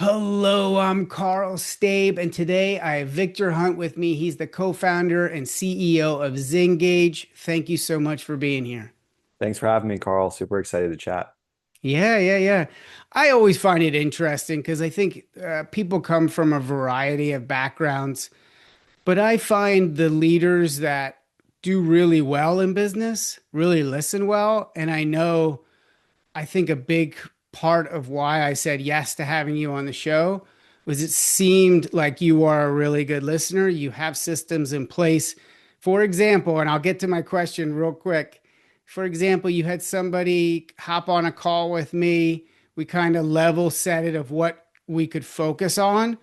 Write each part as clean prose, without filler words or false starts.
Hello, I'm Carl Stabe, and today I have Victor Hunt with me. He's the co-founder and CEO of Zengage. Thank you so much for being here. Thanks for having me, Carl. Super excited to chat. Yeah. I always find it interesting because I think people come from a variety of backgrounds, but I find the leaders that do really well in business really listen well. And I think a big part of why I said yes to having you on the show was it seemed like you are a really good listener. You have systems in place. For example, and I'll get to my question real quick. For example, you had somebody hop on a call with me. We kind of level set it of what we could focus on.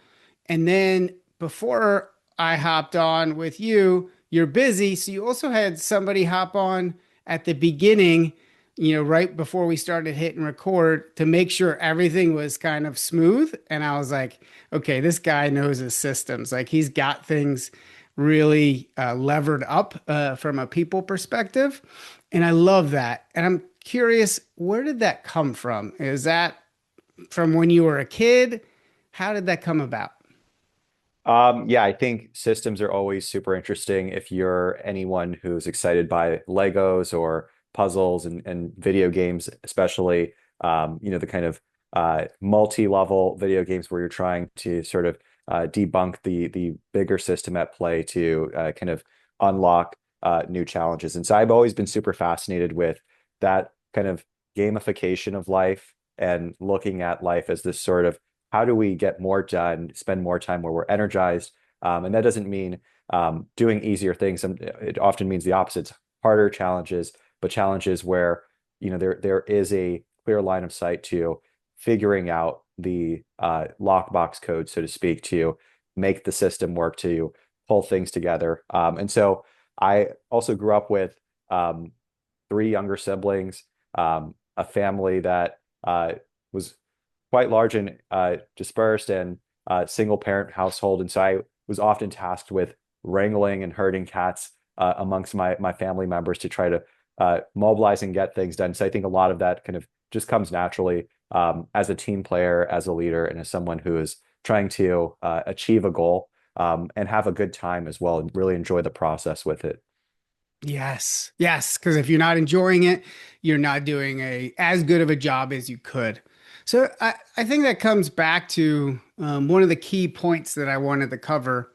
And then before I hopped on with you, you're busy. So you also had somebody hop on at the beginning, right before we started hitting record to make sure everything was kind of smooth. And I was like, okay, this guy knows his systems. Like he's got things really levered up from a people perspective. And I love that. And I'm curious, where did that come from? Is that from when you were a kid? How did that come about? Yeah, I think systems are always super interesting if you're anyone who's excited by Legos or puzzles and video games, especially the kind of multi-level video games where you're trying to sort of debunk the bigger system at play to kind of unlock new challenges. And so I've always been super fascinated with that kind of gamification of life and looking at life as this sort of how do we get more done, spend more time where we're energized? And that doesn't mean doing easier things. It often means the opposite. It's harder challenges, but challenges where there is a clear line of sight to figuring out the lockbox code, so to speak, to make the system work, to pull things together. And so I also grew up with um, three younger siblings, a family that was quite large and dispersed and single parent household. And so I was often tasked with wrangling and herding cats amongst my family members to try to mobilize and get things done. So I think a lot of that kind of just comes naturally as a team player, as a leader, and as someone who is trying to achieve a goal and have a good time as well and really enjoy the process with it. Yes. Because if you're not enjoying it, you're not doing a as good of a job as you could. So I think that comes back to one of the key points that I wanted to cover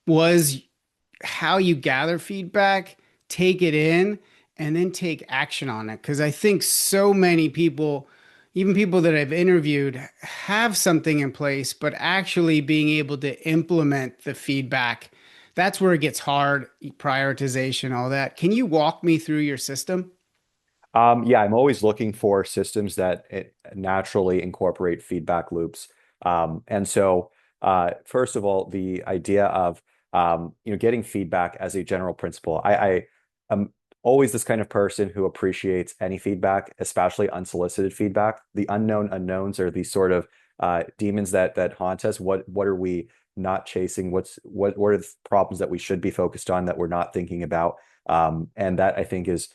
was how you gather feedback, take it in, and then take action on it. Because I think so many people, even people that I've interviewed, have something in place, but actually being able to implement the feedback, that's where it gets hard, prioritization, all that. Can you walk me through your system? Yeah, I'm always looking for systems that naturally incorporate feedback loops. And so, first of all, the idea of getting feedback as a general principle. I am always this kind of person who appreciates any feedback, especially unsolicited feedback. The unknown unknowns are these sort of demons that haunt us. What are we not chasing? What are the problems that we should be focused on that we're not thinking about? And that I think is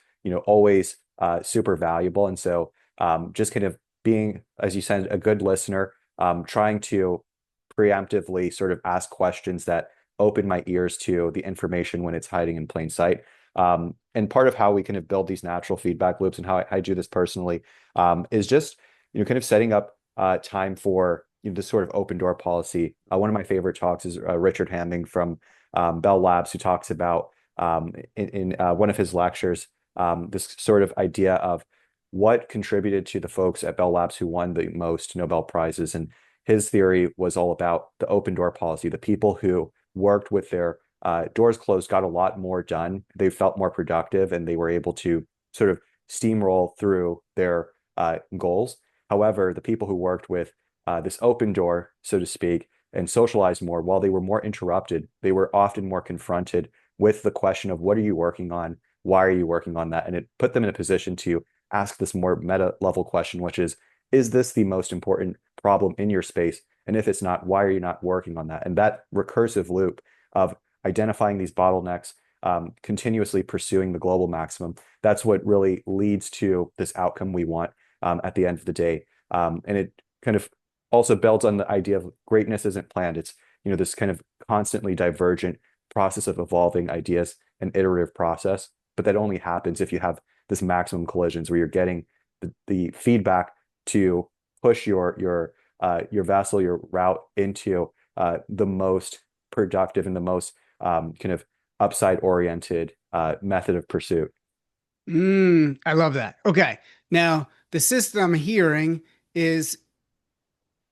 always super valuable. And so just kind of being, as you said, a good listener, trying to preemptively sort of ask questions that open my ears to the information when it's hiding in plain sight. And part of how we kind of build these natural feedback loops and how I do this personally is just, kind of setting up time for this sort of open door policy. One of my favorite talks is Richard Hamming from Bell Labs, who talks about in one of his lectures this sort of idea of what contributed to the folks at Bell Labs who won the most Nobel Prizes. And his theory was all about the open door policy. The people who worked with their doors closed got a lot more done. They felt more productive and they were able to sort of steamroll through their goals. However, the people who worked with this open door, so to speak, and socialized more, while they were more interrupted, they were often more confronted with the question of what are you working on? Why are you working on that? And it put them in a position to ask this more meta level question, which is this the most important problem in your space? And if it's not, why are you not working on that? And that recursive loop of identifying these bottlenecks, continuously pursuing the global maximum, that's what really leads to this outcome we want at the end of the day. And it kind of also builds on the idea of greatness isn't planned. It's, this kind of constantly divergent process of evolving ideas, an iterative process, but that only happens if you have this maximum collisions where you're getting the feedback to push your vessel, your route into the most productive and the most kind of upside oriented method of pursuit. I love that. Okay. Now, the system I'm hearing is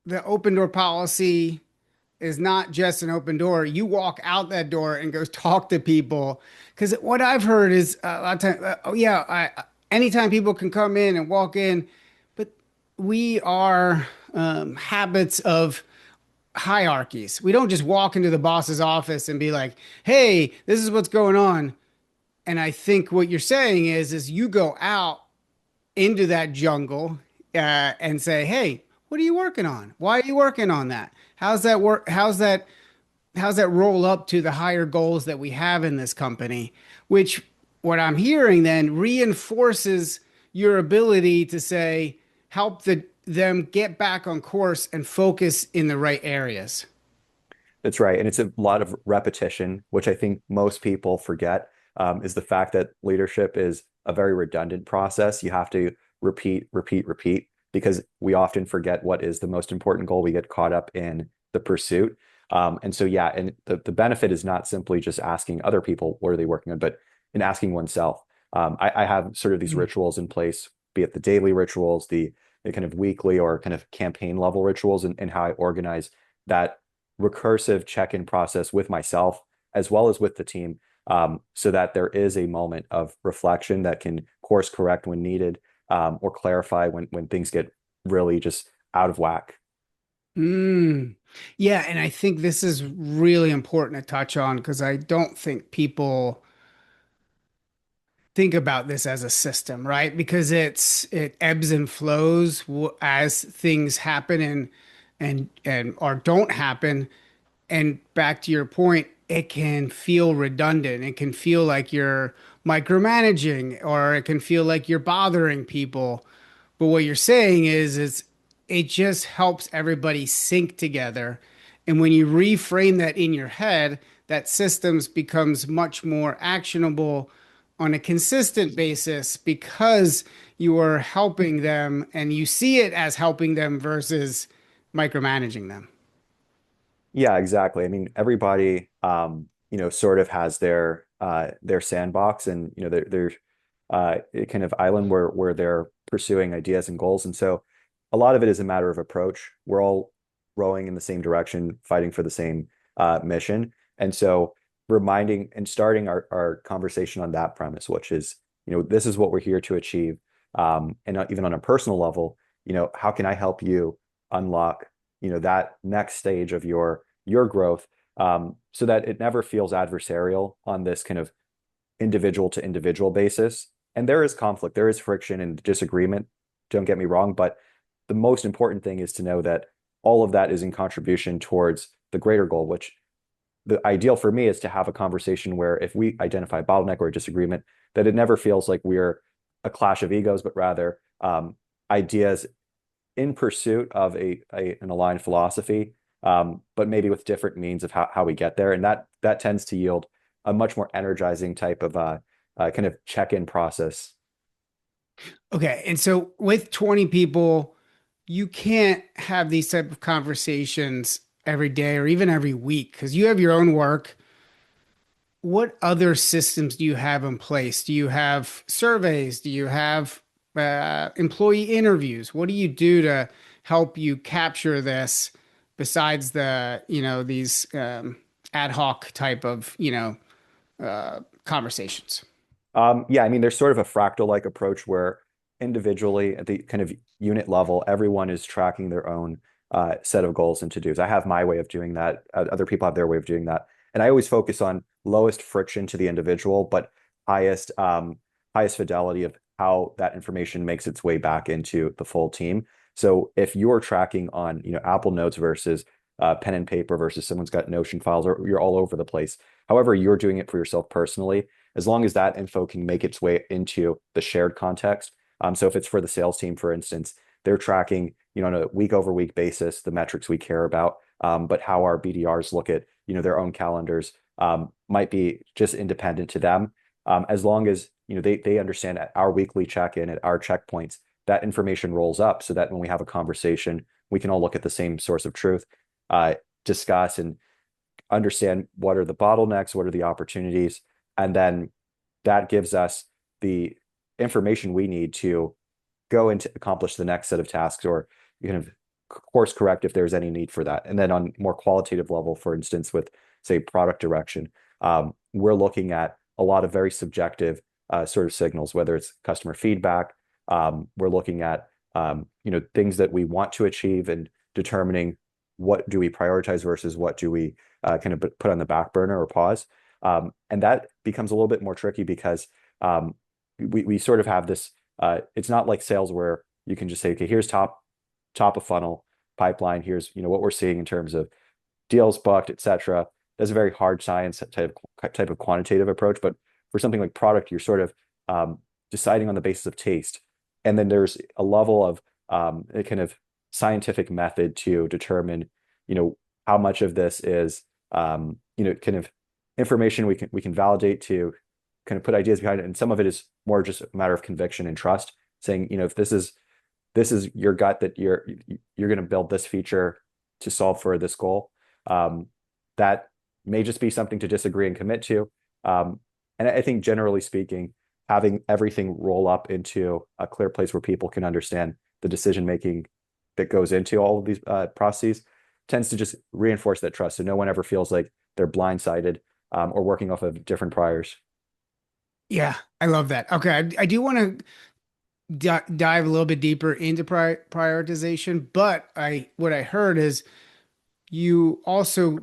the open door policy is not just an open door. You walk out that door and go talk to people. Because what I've heard is a lot of time, oh yeah, anytime people can come in and walk in, but we are habits of hierarchies. We don't just walk into the boss's office and be like, "Hey, this is what's going on." And I think what you're saying is you go out into that jungle and say, "Hey, what are you working on? Why are you working on that? How's that work? How's that roll up to the higher goals that we have in this company?" Which what I'm hearing then reinforces your ability to say, help them get back on course and focus in the right areas. That's right. And it's a lot of repetition, which I think most people forget, is the fact that leadership is a very redundant process. You have to repeat, repeat, repeat, because we often forget what is the most important goal. We get caught up in the pursuit. And so, yeah, and the benefit is not simply just asking other people, what are they working on, but in asking oneself. I have sort of these rituals in place, be it the daily rituals, the kind of weekly or kind of campaign level rituals, and how I organize that recursive check-in process with myself as well as with the team, so that there is a moment of reflection that can course correct when needed, or clarify when things get really just out of whack. Mm. Yeah, and I think this is really important to touch on because I don't think people think about this as a system, right? Because it ebbs and flows as things happen and or don't happen. And back to your point, it can feel redundant. It can feel like you're micromanaging, or it can feel like you're bothering people. But what you're saying is it just helps everybody sync together. And when you reframe that in your head, that systems becomes much more actionable on a consistent basis because you are helping them and you see it as helping them versus micromanaging them. Yeah, exactly. I mean, everybody, sort of has their sandbox, and their kind of island where they're pursuing ideas and goals. And so, a lot of it is a matter of approach. We're all rowing in the same direction, fighting for the same mission. And so, reminding and starting our conversation on that premise, which is, this is what we're here to achieve. And even on a personal level, how can I help you unlock, that next stage of your growth, so that it never feels adversarial on this kind of individual to individual basis. And there is conflict, there is friction and disagreement. Don't get me wrong, but the most important thing is to know that all of that is in contribution towards the greater goal, which the ideal for me is to have a conversation where if we identify a bottleneck or a disagreement, that it never feels like we're a clash of egos, but rather ideas in pursuit of an aligned philosophy, but maybe with different means of how we get there. And that tends to yield a much more energizing type of kind of check-in process. Okay. And so with 20 people, you can't have these type of conversations every day or even every week because you have your own work. What other systems do you have in place? Do you have surveys? Do you have employee interviews? What do you do to help you capture this besides these ad hoc type of, conversations? Yeah, I mean, there's sort of a fractal-like approach where individually at the kind of unit level, everyone is tracking their own set of goals and to-dos. I have my way of doing that. Other people have their way of doing that. And I always focus on lowest friction to the individual, but highest highest fidelity of how that information makes its way back into the full team. So if you're tracking on, Apple Notes versus pen and paper versus someone's got Notion files, or you're all over the place, however you're doing it for yourself personally, as long as that info can make its way into the shared context. So if it's for the sales team, for instance, they're tracking on a week over week basis, the metrics we care about, but how our BDRs look at, their own calendars, might be just independent to them. As long as, they understand at our weekly check-in, at our checkpoints, that information rolls up so that when we have a conversation, we can all look at the same source of truth, discuss and understand what are the bottlenecks, what are the opportunities, and then that gives us the information we need to go and to accomplish the next set of tasks, or kind of course correct if there's any need for that. And then on more qualitative level, for instance, with say product direction, we're looking at a lot of very subjective sort of signals, whether it's customer feedback. We're looking at things that we want to achieve and determining what do we prioritize versus what do we kind of put on the back burner or pause. And that becomes a little bit more tricky because we sort of have this, it's not like sales where you can just say, okay, here's top of funnel pipeline. Here's, what we're seeing in terms of deals booked, et cetera. That's a very hard science type of quantitative approach. But for something like product, you're sort of deciding on the basis of taste. And then there's a level of a kind of scientific method to determine, how much of this is, kind of information we can validate to kind of put ideas behind it. And some of it is more just a matter of conviction and trust, saying, if this is your gut that you're going to build this feature to solve for this goal. That may just be something to disagree and commit to. And I think generally speaking, having everything roll up into a clear place where people can understand the decision making that goes into all of these processes tends to just reinforce that trust. So no one ever feels like they're blindsided or working off of different priors. Yeah, I love that. Okay, I do want to dive a little bit deeper into prioritization, but what I heard is you also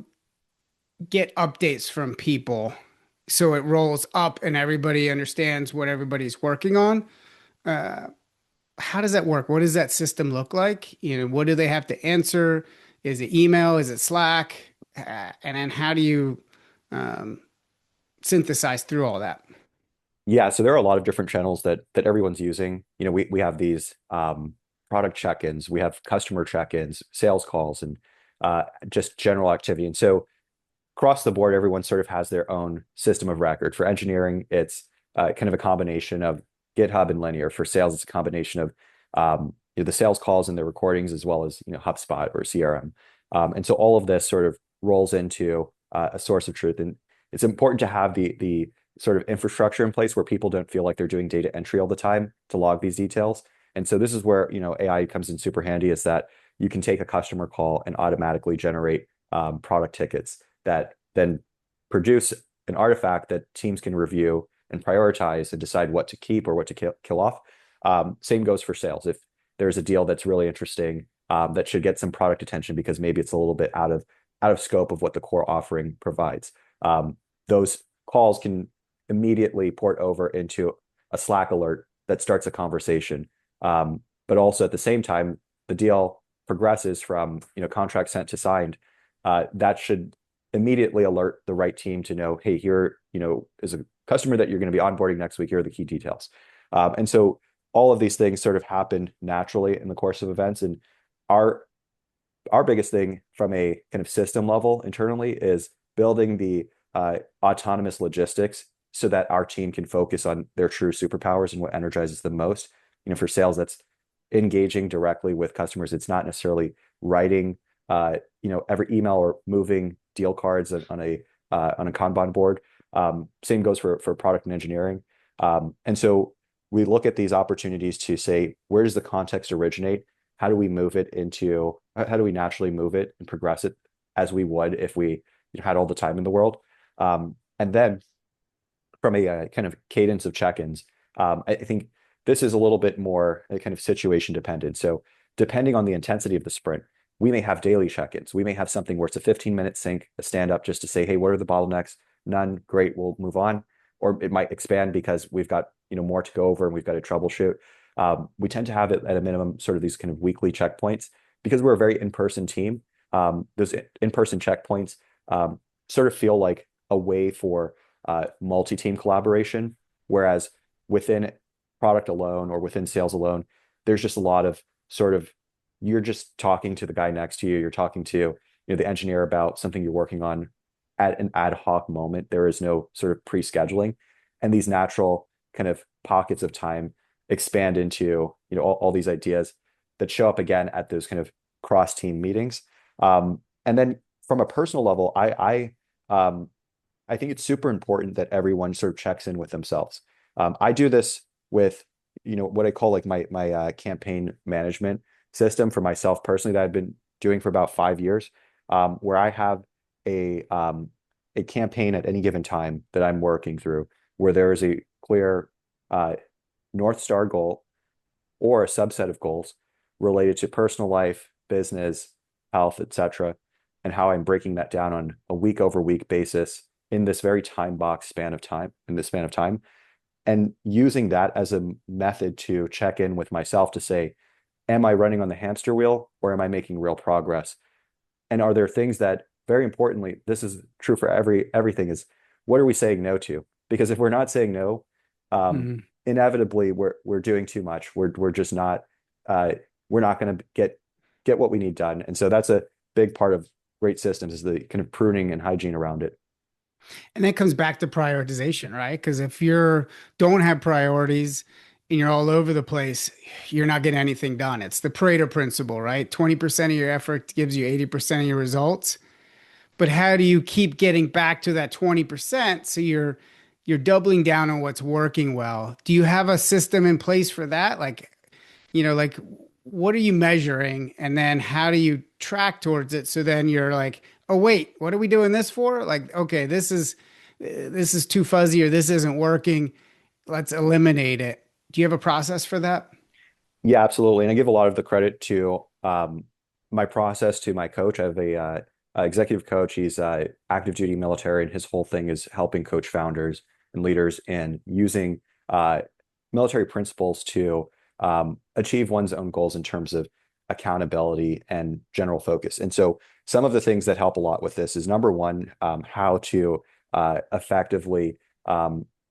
get updates from people, so it rolls up and everybody understands what everybody's working on. Uh, how does that work? What does that system look like? What do they have to answer? Is it email? Is it Slack? And then how do you um, synthesize through all that? Yeah, so there are a lot of different channels that everyone's using. We have these product check-ins, we have customer check-ins, sales calls, and just general activity. And so across the board, everyone sort of has their own system of record. For engineering, it's kind of a combination of GitHub and Linear. For sales, it's a combination of the sales calls and the recordings, as well as HubSpot or CRM. And so all of this sort of rolls into a source of truth. And it's important to have the sort of infrastructure in place where people don't feel like they're doing data entry all the time to log these details. And so this is where AI comes in super handy, is that you can take a customer call and automatically generate product tickets that then produce an artifact that teams can review and prioritize and decide what to keep or what to kill off. Same goes for sales. If there's a deal that's really interesting, that should get some product attention because maybe it's a little bit out of scope of what the core offering provides. Those calls can immediately port over into a Slack alert that starts a conversation. But also at the same time, the deal progresses from contract sent to signed. That should immediately alert the right team to know, hey, here is a customer that you're going to be onboarding next week. Here are the key details. And so all of these things sort of happen naturally in the course of events. And our biggest thing from a kind of system level internally is building the autonomous logistics so that our team can focus on their true superpowers and what energizes them most. For sales, that's engaging directly with customers. It's not necessarily writing, every email or moving deal cards on a Kanban board. Same goes for product and engineering. And so we look at these opportunities to say, where does the context originate? How do we how do we naturally move it and progress it as we would if we had all the time in the world? And then from a kind of cadence of check-ins, I think this is a little bit more kind of situation dependent. So depending on the intensity of the sprint, we may have daily check-ins. We may have something where it's a 15-minute sync, a stand up just to say, hey, what are the bottlenecks? None, great, we'll move on. Or it might expand because we've got more to go over and we've got to troubleshoot. We tend to have it at a minimum sort of these kind of weekly checkpoints because we're a very in-person team. Those in-person checkpoints sort of feel like a way for multi-team collaboration, whereas within product alone or within sales alone, there's just a lot of sort of you're just talking to the guy next to you. You're talking to, the engineer about something you're working on at an ad hoc moment. There is no sort of pre-scheduling, and these natural kind of pockets of time expand into, all these ideas that show up again at those kind of cross team meetings. And then from a personal level, I think it's super important that everyone sort of checks in with themselves. I do this with, what I call like my campaign management system for myself personally that I've been doing for about 5 years, where I have a campaign at any given time that I'm working through, where there is a clear North Star goal or a subset of goals related to personal life, business, health, etc., and how I'm breaking that down on a week over week basis in this very time box span of time, in this span of time, and using that as a method to check in with myself to say, am I running on the hamster wheel or am I making real progress? And are there things that, very importantly, this is true for everything, is what are we saying no to? Because if we're not saying no, Mhm. inevitably we're doing too much. We're just not uh, we're not going to get what we need done. And so that's a big part of great systems, is the kind of pruning and hygiene around it. And that comes back to prioritization, right? Because if you're don't have priorities and you're all over the place, you're not getting anything done. It's the Pareto principle, right? 20% of your effort gives you 80% of your results. But how do you keep getting back to that 20% so you're doubling down on what's working well? Do you have a system in place for that? Like what are you measuring and then how do you track towards it so then you're like, oh wait, what are we doing this for? Like, okay, this is too fuzzy or this isn't working. Let's eliminate it. Do you have a process for that? Yeah, absolutely. And I give a lot of the credit to my process to my coach. I have a executive coach. He's active duty military, and his whole thing is helping coach founders and leaders in using uh, military principles to achieve one's own goals in terms of accountability and general focus. And so some of the things that help a lot with this is number one, how to effectively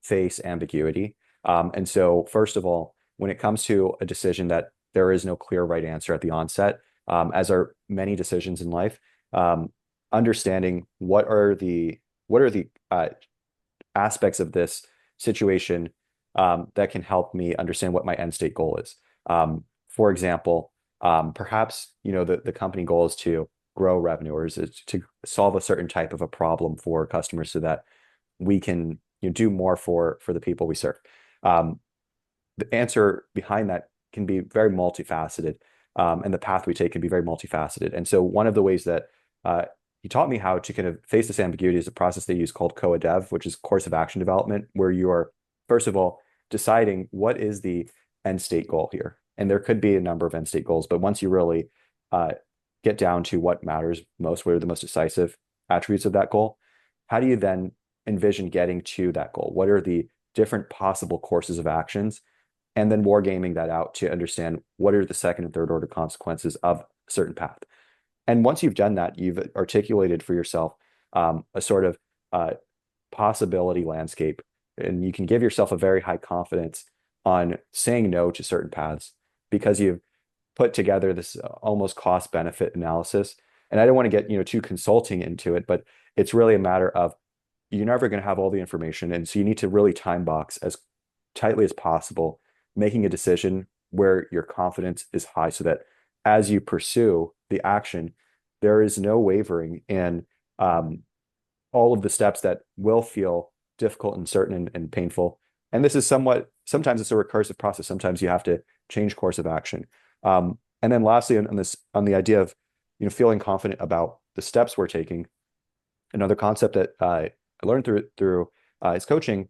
face ambiguity. And so first of all, when it comes to a decision that there is no clear right answer at the onset, as are many decisions in life, understanding what are the aspects of this situation that can help me understand what my end state goal is. For example, perhaps the company goal is to grow revenue, or is it to solve a certain type of a problem for customers so that we can do more for the people we serve. Um, the answer behind that can be very multifaceted, and the path we take can be very multifaceted. And so one of the ways that uh, he taught me how to kind of face this ambiguity is a process they use called COA-DEV, which is course of action development, where you are, first of all, deciding what is the end state goal here. And there could be a number of end state goals, but once you really uh, get down to what matters most, what are the most decisive attributes of that goal, how do you then envision getting to that goal? What are the different possible courses of actions, and then wargaming that out to understand what are the second and third order consequences of a certain path. And once you've done that, you've articulated for yourself a sort of uh, possibility landscape, and you can give yourself a very high confidence on saying no to certain paths because you've put together this almost cost benefit analysis. And I don't want to get too consulting into it, but it's really a matter of you're never going to have all the information, and so you need to really time box as tightly as possible, making a decision where your confidence is high so that as you pursue the action, there is no wavering in um, all of the steps that will feel difficult and certain and painful. And this is sometimes it's a recursive process. Sometimes you have to change course of action. And then lastly, on the idea of feeling confident about the steps we're taking, another concept that I learned through his coaching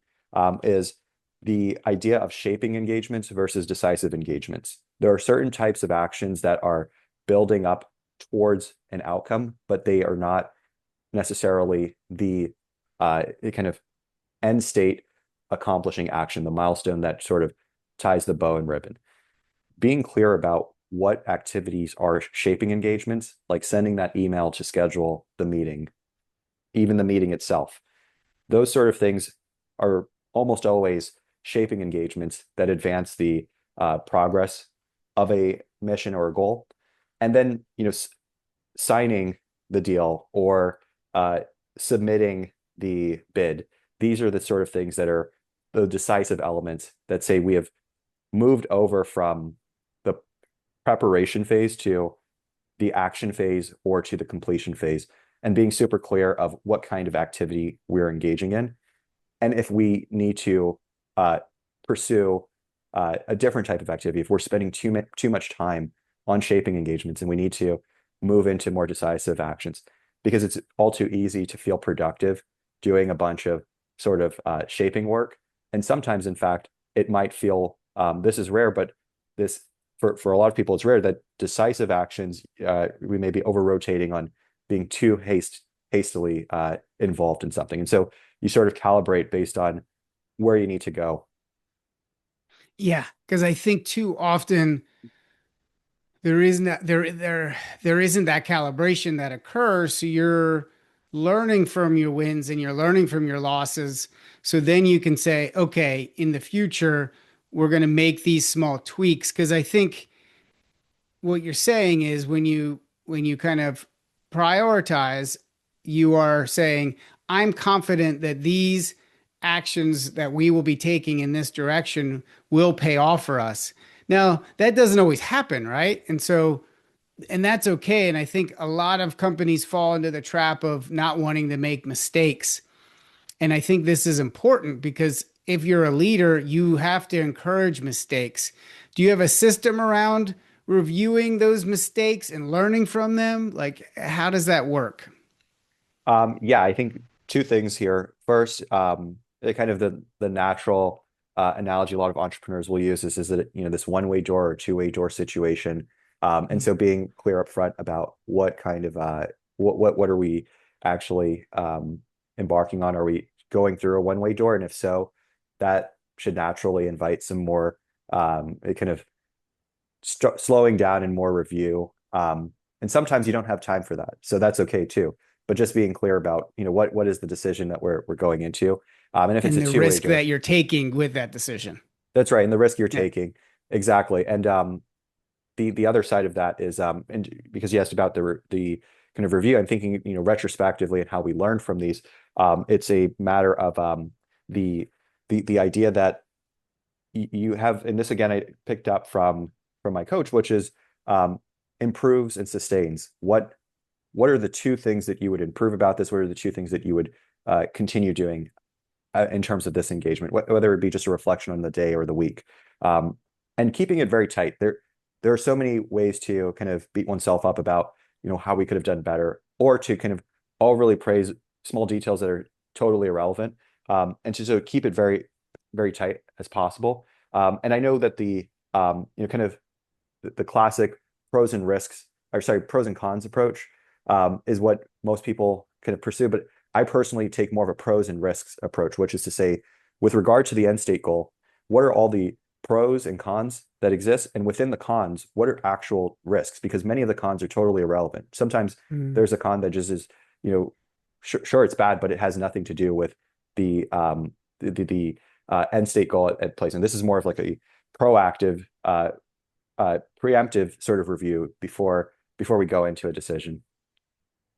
is the idea of shaping engagements versus decisive engagements. There are certain types of actions that are building up towards an outcome, but they are not necessarily the kind of end state accomplishing action, the milestone that sort of ties the bow and ribbon. Being clear about what activities are shaping engagements, like sending that email to schedule the meeting, even the meeting itself, those sort of things are almost always shaping engagements that advance the progress of a mission or a goal. and then signing the deal or submitting the bid. These are the sort of things that are the decisive elements that say we have moved over from the preparation phase to the action phase or to the completion phase, and being super clear of what kind of activity we're engaging in. And if we need to uh, pursue a different type of activity, if we're spending too much time on shaping engagements and we need to move into more decisive actions, because it's all too easy to feel productive doing a bunch of sort of shaping work. And sometimes, in fact, it might feel this is rare, but this for a lot of people, it's rare that decisive actions we may be over rotating on being too hastily involved in something. And so you sort of calibrate based on where you need to go. Yeah, because I think too often there isn't that calibration that occurs. So you're learning from your wins and you're learning from your losses. So then you can say, okay, in the future, we're going to make these small tweaks. Because I think what you're saying is when you kind of prioritize, you are saying, I'm confident that these actions that we will be taking in this direction will pay off for us. Now, that doesn't always happen, right? And that's okay. And I think a lot of companies fall into the trap of not wanting to make mistakes. And I think this is important because if you're a leader, you have to encourage mistakes. Do you have a system around reviewing those mistakes and learning from them? Like, how does that work? Yeah, I think two things here. First, kind of the natural analogy a lot of entrepreneurs will use is that this one-way door or two-way door situation. And so being clear up front about what kind of what are we actually embarking on? Are we going through a one-way door? And if so, that should naturally invite some more kind of slowing down and more review. And sometimes you don't have time for that, so that's okay too. But just being clear about what is the decision that we're going into, and if it's And a the two-way risk door, that you're taking with that decision. that's right, and the risk you're Yeah. taking exactly. And the other side of that is and because you asked about the kind of review, I'm thinking retrospectively and how we learn from these. It's a matter of the the idea that you have, and this again I picked up from my coach, which is improves and sustains. What are the two things that you would improve about this? What are the two things that you would continue doing in terms of this engagement, whether it be just a reflection on the day or the week, um, and keeping it very tight. There are so many ways to kind of beat oneself up about how we could have done better, or to kind of all really praise small details that are totally irrelevant, and to so keep it very very tight as possible. And I know that the kind of the classic pros and risks, or sorry, pros and cons approach is what most people kind of pursue. But I personally take more of a pros and risks approach, which is to say, with regard to the end state goal, what are all the pros and cons that exist? And within the cons, what are actual risks? Because many of the cons are totally irrelevant. Sometimes Mm. there's a con that just is, sure, it's bad, but it has nothing to do with the end state goal at place. And this is more of like a proactive preemptive sort of review before we go into a decision.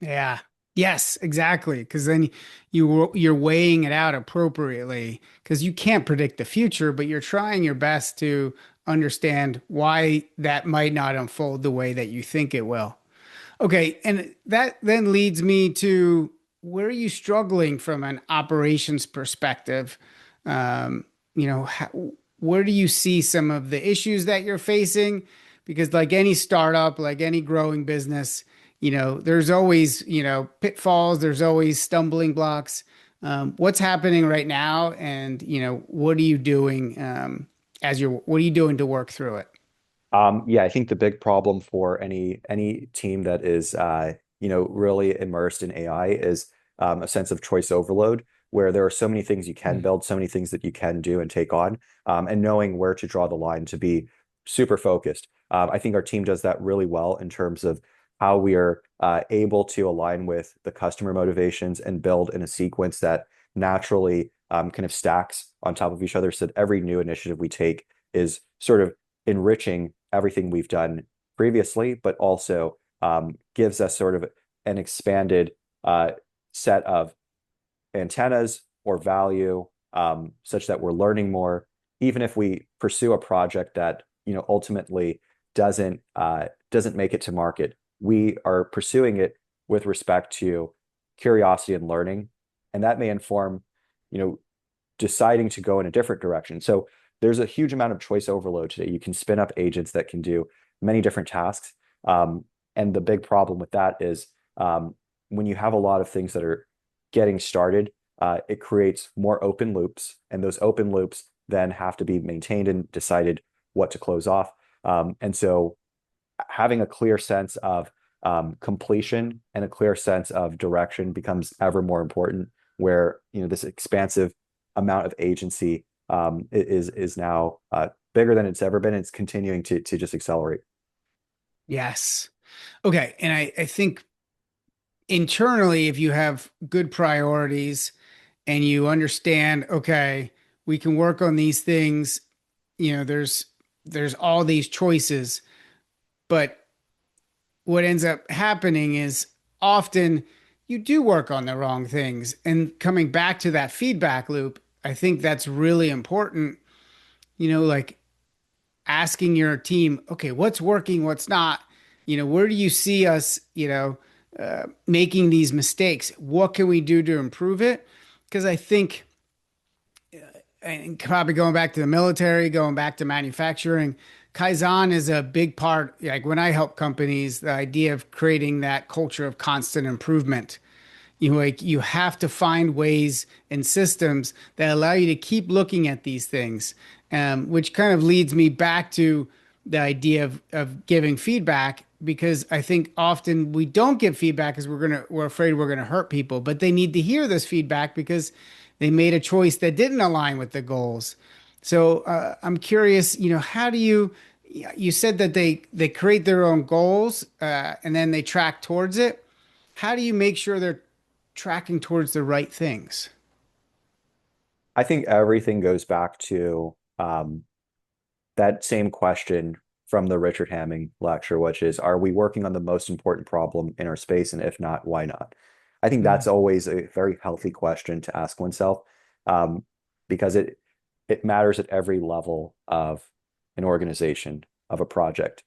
Yeah. Yes, exactly. Because then you're weighing it out appropriately because you can't predict the future, but you're trying your best to understand why that might not unfold the way that you think it will. Okay, and that then leads me to where are you struggling from an operations perspective? Um, where do you see some of the issues that you're facing? Because like any startup, like any growing business, there's always, pitfalls, there's always stumbling blocks. What's happening right now? And, what are you doing what are you doing to work through it? Yeah, I think the big problem for any team that is really immersed in AI is a sense of choice overload, where there are so many things you can Mm. build, so many things that you can do and take on, and knowing where to draw the line to be super focused. I think our team does that really well in terms of how we are able to align with the customer motivations and build in a sequence that naturally kind of stacks on top of each other, so that every new initiative we take is sort of enriching everything we've done previously, but also gives us sort of an expanded set of antennas or value, such that we're learning more, even if we pursue a project that ultimately doesn't make it to market. We are pursuing it with respect to curiosity and learning, and that may inform you know deciding to go in a different direction. So there's a huge amount of choice overload today. You can spin up agents that can do many different tasks. And the big problem with that is, when you have a lot of things that are getting started, it creates more open loops, and those open loops then have to be maintained and decided what to close off. And so having a clear sense of completion and a clear sense of direction becomes ever more important, where this expansive amount of agency is now bigger than it's ever been. It's continuing to just accelerate. Yes. Okay. And I think internally, if you have good priorities and you understand, okay, we can work on these things, there's all these choices, but what ends up happening is often you do work on the wrong things. And coming back to that feedback loop, I think that's really important, like asking your team, okay, what's working, what's not, where do you see us, making these mistakes? What can we do to improve it? Because I think, and probably going back to the military, going back to manufacturing, Kaizen is a big part. Like when I help companies, the idea of creating that culture of constant improvement. You have to find ways and systems that allow you to keep looking at these things, which kind of leads me back to the idea of giving feedback, because I think often we don't give feedback because we're afraid we're gonna hurt people, but they need to hear this feedback because they made a choice that didn't align with the goals. So I'm curious, how do you said that they create their own goals and then they track towards it. How do you make sure they're tracking towards the right things? I think everything goes back to that same question from the Richard Hamming lecture, which is, are we working on the most important problem in our space? And if not, why not? I think that's Mm. always a very healthy question to ask oneself, um, because it matters at every level of an organization, of a project.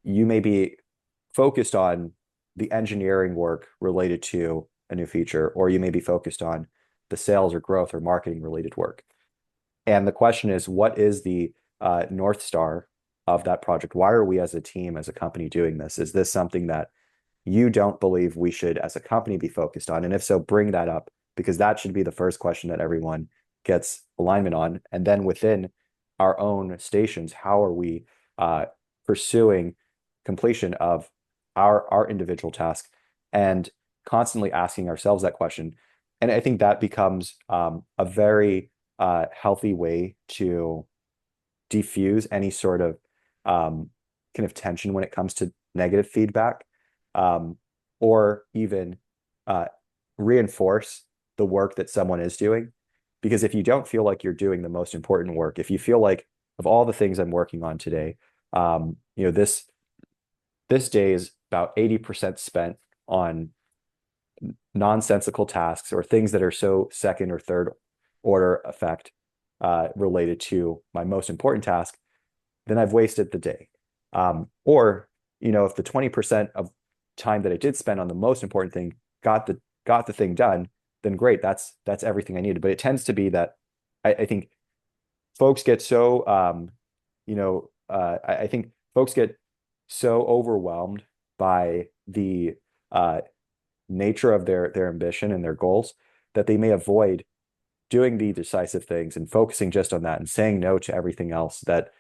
You may be focused on the engineering work related to a new feature, or you may be focused on the sales or growth or marketing related work. And the question is, what is the North Star of that project? Why are we as a team, as a company doing this? Is this something that you don't believe we should, as a company, be focused on? And if so, bring that up, because that should be the first question that everyone gets alignment on. And then within our own stations, how are we pursuing completion of our individual task, and constantly asking ourselves that question? And I think that becomes a very healthy way to diffuse any sort of kind of tension when it comes to negative feedback, um, or even uh, reinforce the work that someone is doing. Because if you don't feel like you're doing the most important work, if you feel like, of all the things I'm working on today, this day is about 80% spent on nonsensical tasks or things that are so second or third order effect related to my most important task, then I've wasted the day. Or, if the 20% of time that I did spend on the most important thing got the thing done, then great. That's everything I needed. But it tends to be that I think folks get so I think folks get so overwhelmed by the nature of their ambition and their goals, that they may avoid doing the decisive things and focusing just on that and saying no to everything else that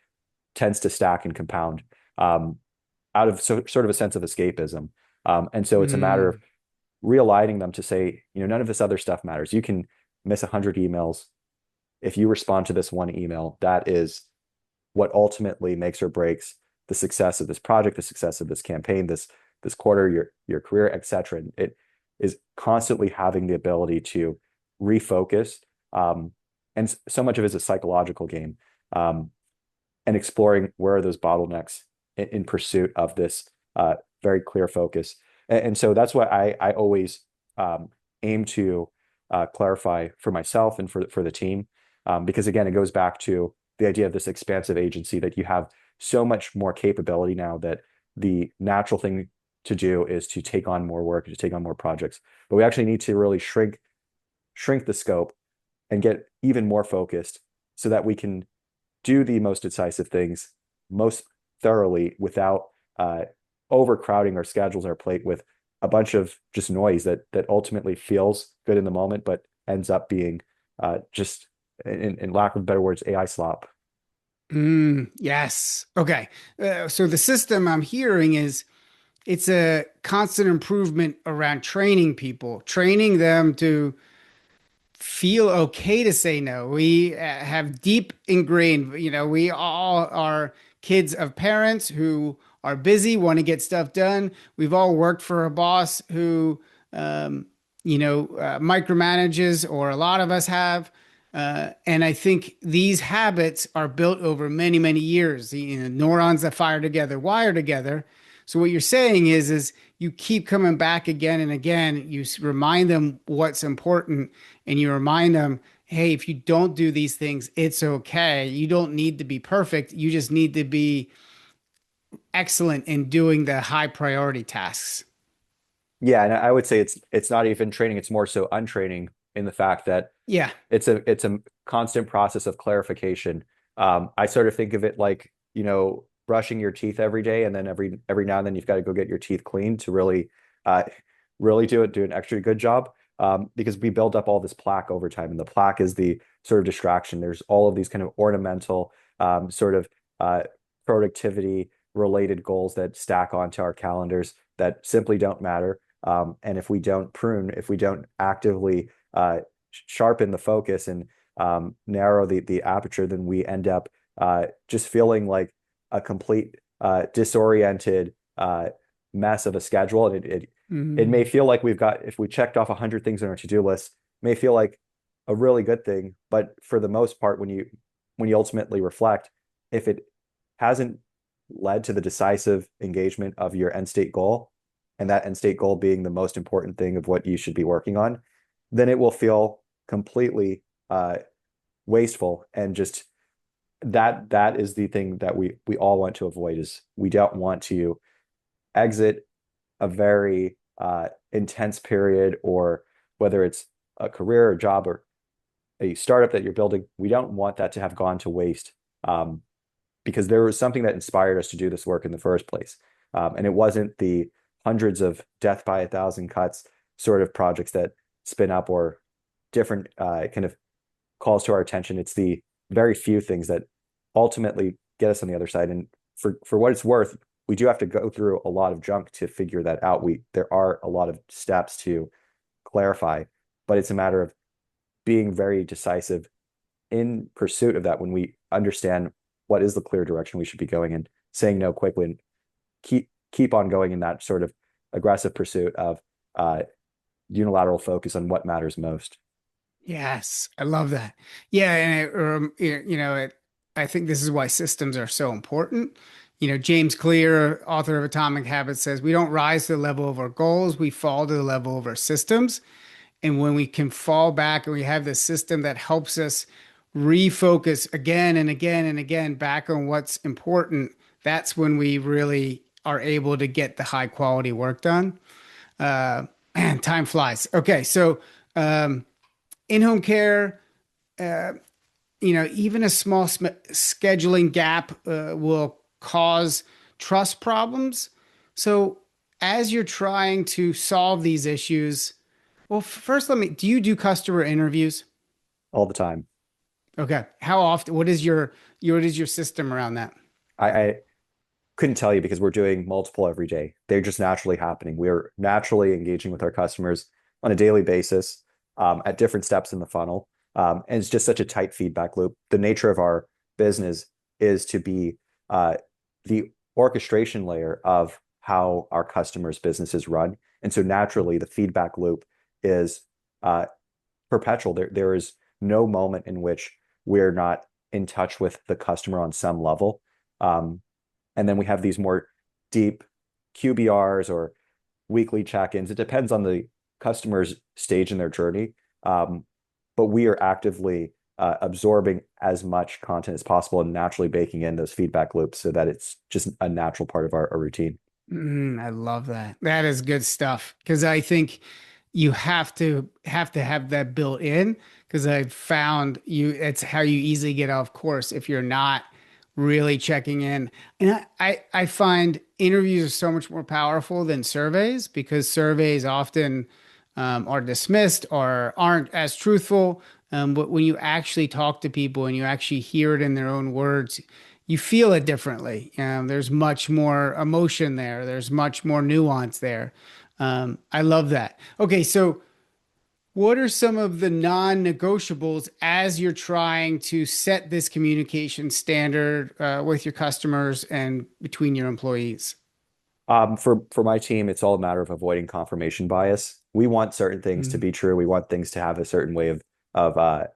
tends to stack and compound, out of sort of a sense of escapism. And so it's a matter of Mm. realigning them to say, none of this other stuff matters. You can miss 100 emails. If you respond to this one email, that is what ultimately makes or breaks the success of this project, the success of this campaign, this quarter, your career, etc. And it is constantly having the ability to refocus. And so much of it is a psychological game, and exploring where are those bottlenecks, in pursuit of this very clear focus. And so that's what I always aim to clarify for myself and for the team. Because again, it goes back to the idea of this expansive agency that you have so much more capability now that the natural thing to do is to take on more work, to take on more projects. But we actually need to really shrink the scope and get even more focused so that we can do the most decisive things most thoroughly without overcrowding our schedules, our plate with a bunch of just noise that ultimately feels good in the moment, but ends up being just, in lack of better words, AI slop. Yes. Okay. So the system I'm hearing is it's a constant improvement around training people, training them to feel okay to say no. We have deep ingrained, we all are kids of parents who are busy, want to get stuff done. We've all worked for a boss who, micromanages, or a lot of us have. And I think these habits are built over many, many years. Neurons that fire together, wire together. So what you're saying is you keep coming back again and again. You remind them what's important, and you remind them, hey, if you don't do these things, it's okay. You don't need to be perfect. You just need to be excellent in doing the high priority tasks. Yeah, and I would say it's not even training, it's more so untraining in the fact that Yeah. it's a constant process of clarification. I sort of think of it like, brushing your teeth every day, and then every now and then you've got to go get your teeth cleaned to uh, really do an extra good job. Because we build up all this plaque over time, and the plaque is the sort of distraction. There's all of these kind of ornamental sort of productivity related goals that stack onto our calendars that simply don't matter. And if we don't prune, if we don't actively sharpen the focus and narrow the aperture, then we end up just feeling like a complete disoriented mess of a schedule. And it may Mm. feel like if we checked off 100 things on our to-do list, may feel like a really good thing. But for the most part, when you ultimately reflect, if it hasn't led to the decisive engagement of your end state goal, and that end state goal being the most important thing of what you should be working on, then it will feel completely wasteful. And just that is the thing that we all want to avoid. Is we don't want to exit a very intense period, or whether it's a career or job or a startup that you're building, we don't want that to have gone to waste. Because there was something that inspired us to do this work in the first place. And it wasn't the hundreds of death by 1,000 cuts sort of projects that spin up, or different kind of calls to our attention. It's the very few things that ultimately get us on the other side. And for what it's worth, we do have to go through a lot of junk to figure that out. There are a lot of steps to clarify, but it's a matter of being very decisive in pursuit of that when we understand what is the clear direction we should be going in, saying no quickly, and keep on going in that sort of aggressive pursuit of unilateral focus on what matters most. Yes, I love that. Yeah, and I think this is why systems are so important. James Clear, author of Atomic Habits, says we don't rise to the level of our goals, we fall to the level of our systems. And when we can fall back and we have the system that helps us refocus again and again and again back on what's important, that's when we really are able to get the high quality work done. Man, time flies. Okay, so in-home care, even a small scheduling gap will cause trust problems. So as you're trying to solve these issues, well, first, do you do customer interviews? All the time. Okay. How often? What is your system around that? I couldn't tell you because we're doing multiple every day. They're just naturally happening. We're naturally engaging with our customers on a daily basis, at different steps in the funnel. And it's just such a tight feedback loop. The nature of our business is to be the orchestration layer of how our customers' businesses run. And so naturally, the feedback loop is uh, perpetual. There is no moment in which we're not in touch with the customer on some level. Um, And then we have these more deep QBRs or weekly check-ins. It depends on the customer's stage in their journey. But we are actively absorbing as much content as possible and naturally baking in those feedback loops so that it's just a natural part of our routine. I love that. That is good stuff because I think you have that built in because I've found it's how you easily get off course if you're not really checking in. And I find interviews are so much more powerful than surveys because surveys often are dismissed or aren't as truthful. But when you actually talk to people and you actually hear it in their own words, you feel it differently. There's much more emotion there. There's much more nuance there. I love that. Okay, so what are some of the non-negotiables as you're trying to set this communication standard with your customers and between your employees? For my team, it's all a matter of avoiding confirmation bias. We want certain things to Mm, be true. We want things to have a certain way of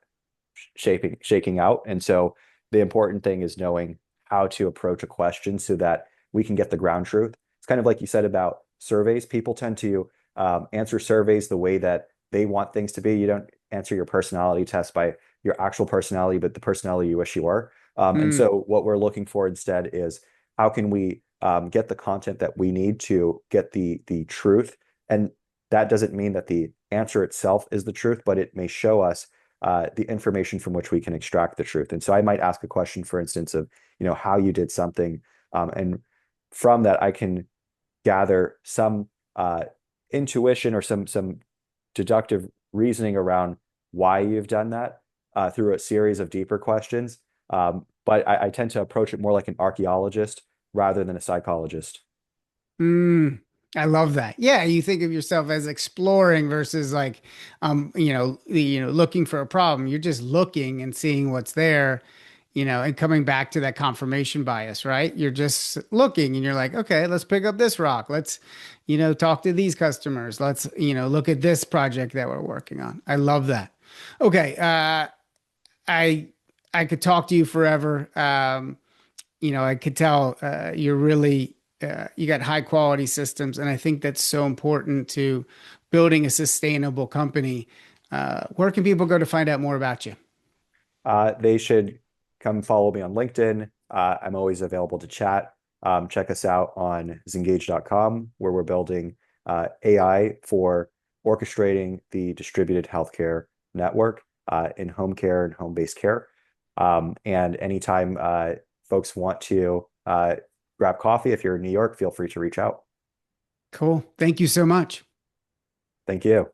shaking out. And so the important thing is knowing how to approach a question so that we can get the ground truth. It's kind of like you said about surveys. People tend to answer surveys the way that they want things to be. You don't answer your personality test by your actual personality, but the personality you wish you were. And mm, so what we're looking for instead is how can we get the content that we need to get the truth. And that doesn't mean that the answer itself is the truth, but it may show us the information from which we can extract the truth. And so I might ask a question, for instance, of how you did something, and from that I can gather some intuition or some deductive reasoning around why you've done that through a series of deeper questions. But I tend to approach it more like an archaeologist rather than a psychologist. mm. I love that. Yeah, you think of yourself as exploring versus like, looking for a problem. You're just looking and seeing what's there, and coming back to that confirmation bias, right? You're just looking and you're like, okay, let's pick up this rock. Let's, talk to these customers. Let's, look at this project that we're working on. I love that. Okay. I I could talk to you forever. I could tell you're really you got high quality systems, and I think that's so important to building a sustainable company. Where can people go to find out more about you? They should come follow me on LinkedIn. I'm always available to chat. Check us out on Zengage.com, where we're building AI for orchestrating the distributed healthcare network in home care and home-based care. And anytime folks want to grab coffee, if you're in New York, feel free to reach out. Cool. Thank you so much. Thank you.